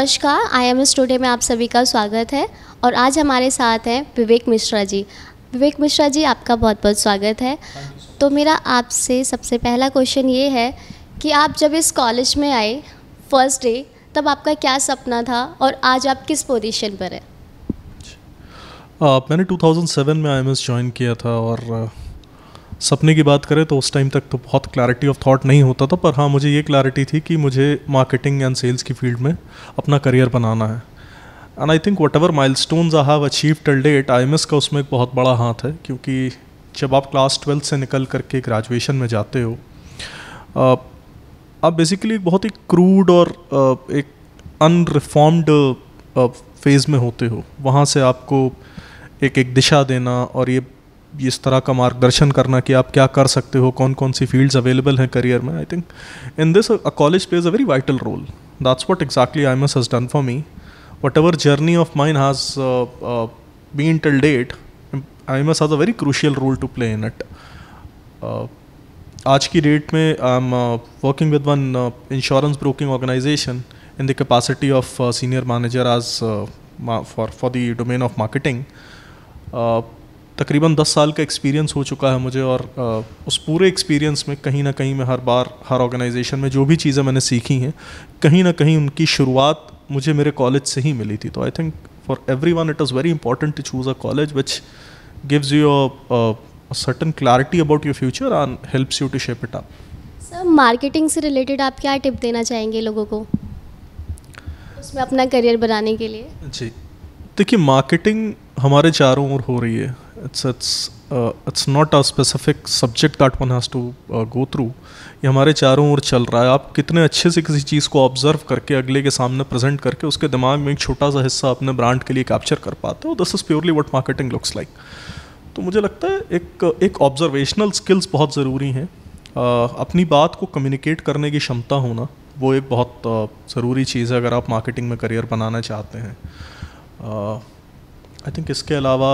नमस्कार, IMS today में आप सभी का स्वागत है और आज हमारे साथ हैं विवेक मिश्रा जी। विवेक मिश्रा जी, आपका बहुत बहुत स्वागत है। तो मेरा आपसे सबसे पहला क्वेश्चन ये है कि आप जब इस कॉलेज में आए फर्स्ट डे, तब आपका क्या सपना था और आज आप किस पोजीशन पर हैं? मैंने 2007 में IMS ज्वाइन किया था और सपने की बात करें तो उस टाइम तक तो बहुत क्लैरिटी ऑफ थॉट नहीं होता था, पर हाँ मुझे ये क्लैरिटी थी कि मुझे मार्केटिंग एंड सेल्स की फील्ड में अपना करियर बनाना है। And I think whatever milestones I have achieve till date, IMS का उसमें एक बहुत बड़ा हाथ है, क्योंकि जब आप क्लास 12 से निकल करके ग्रेजुएशन में जाते हो, आप बेसिकली एक बहुत ही क्रूड और एक अनरिफॉर्म्ड फेज़ में होते हो। वहाँ से आपको एक दिशा देना और ये इस तरह का मार्गदर्शन करना कि आप क्या कर सकते हो, कौन कौन सी फील्ड्स अवेलेबल हैं करियर में। I think in this a college plays a very vital role. That's what exactly IMS has done for me. Whatever journey of mine has been till date, IMS has a very crucial role to play in it. आज की date में I am working with one insurance broking organisation in the capacity of senior manager as for the domain of marketing. तकरीबन 10 साल का experience हो चुका है मुझे और उस पूरे एक्सपीरियंस में कहीं ना कहीं मैं हर ऑर्गेनाइजेशन में जो भी चीज़ें मैंने सीखी हैं, कहीं ना कहीं उनकी शुरुआत मुझे मेरे कॉलेज से ही मिली थी. तो I think for everyone it is very important to choose a college which gives you a certain clarity about your future and helps you to shape it up. Sir, marketing से related आप क्या tip देना चाहेंगे लोगों को उसमें अपना career बनाने के लिए? जी, देखिए, मार्केटिंग हमारे चारों ओर हो रही है. It's not a specific subject that one has to go through. ये हमारे चारों ओर चल रहा है. आप कितने अच्छे से किसी चीज़ को ऑब्जर्व करके अगले के सामने प्रेजेंट करके उसके दिमाग में एक छोटा सा हिस्सा अपने ब्रांड के लिए कैप्चर कर पाते हो, this is purely what marketing looks like. तो मुझे लगता है एक ऑब्जर्वेशनल स्किल्स बहुत ज़रूरी हैं. अपनी बात को कम्युनिकेट करने की क्षमता होना वो एक बहुत ज़रूरी चीज़ है अगर आप मार्केटिंग में करियर बनाना चाहते हैं. आई थिंक इसके अलावा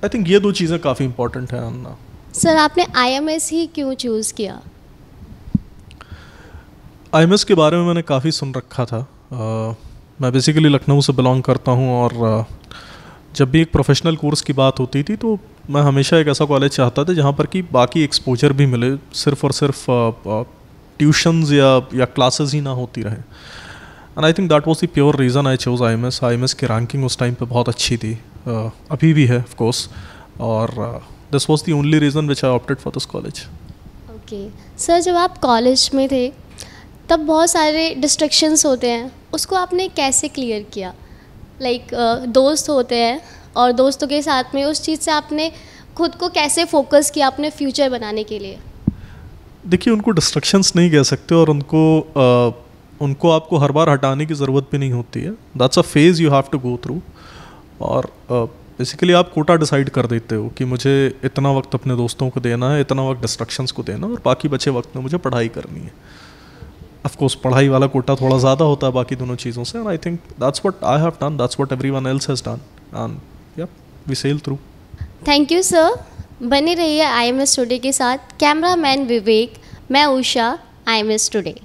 आई थिंक ये दो चीज़ें काफ़ी इंपॉर्टेंट हैं. अन्ना सर, आपने IMS ही क्यों चूज़ किया? IMS के बारे में मैंने काफ़ी सुन रखा था. मैं बेसिकली लखनऊ से बिलोंग करता हूँ और जब भी एक प्रोफेशनल कोर्स की बात होती थी तो मैं हमेशा एक ऐसा कॉलेज चाहता था जहाँ पर कि बाकी एक्सपोजर भी मिले, सिर्फ और सिर्फ ट्यूशन्स या क्लासेस ही ना होती रहे. And I think that was the pure reason I chose IMS. IMS की रैंकिंग उस टाइम पे बहुत अच्छी थी, अभी भी है ऑफ कोर्स, और this was the only reason which I opted for this college. Okay sir, जब आप कॉलेज में थे तब बहुत सारे डिस्ट्रैक्शंस होते हैं, उसको आपने कैसे क्लियर किया? लाइक दोस्त होते हैं और दोस्तों के साथ में उस चीज़ से आपने खुद को कैसे फोकस किया अपने फ्यूचर बनाने के लिए? देखिए, उनको डिस्ट्रैक्शंस नहीं कह सकते और उनको आपको हर बार हटाने की ज़रूरत भी नहीं होती है. That's a phase you have to go through. और बेसिकली आप कोटा डिसाइड कर देते हो कि मुझे इतना वक्त अपने दोस्तों को देना है, इतना वक्त डिस्ट्रैक्शंस को देना, और बाकी बचे वक्त में मुझे पढ़ाई करनी है. ऑफ कोर्स पढ़ाई वाला कोटा थोड़ा ज़्यादा होता है बाकी दोनों चीज़ों से. And I think that's what I have done, that's what everyone else has done, and yeah we sail through. Thank you sir. बने रहिए IMS टुडे के साथ. कैमरामैन विवेक, मैं उषा, IMS टुडे.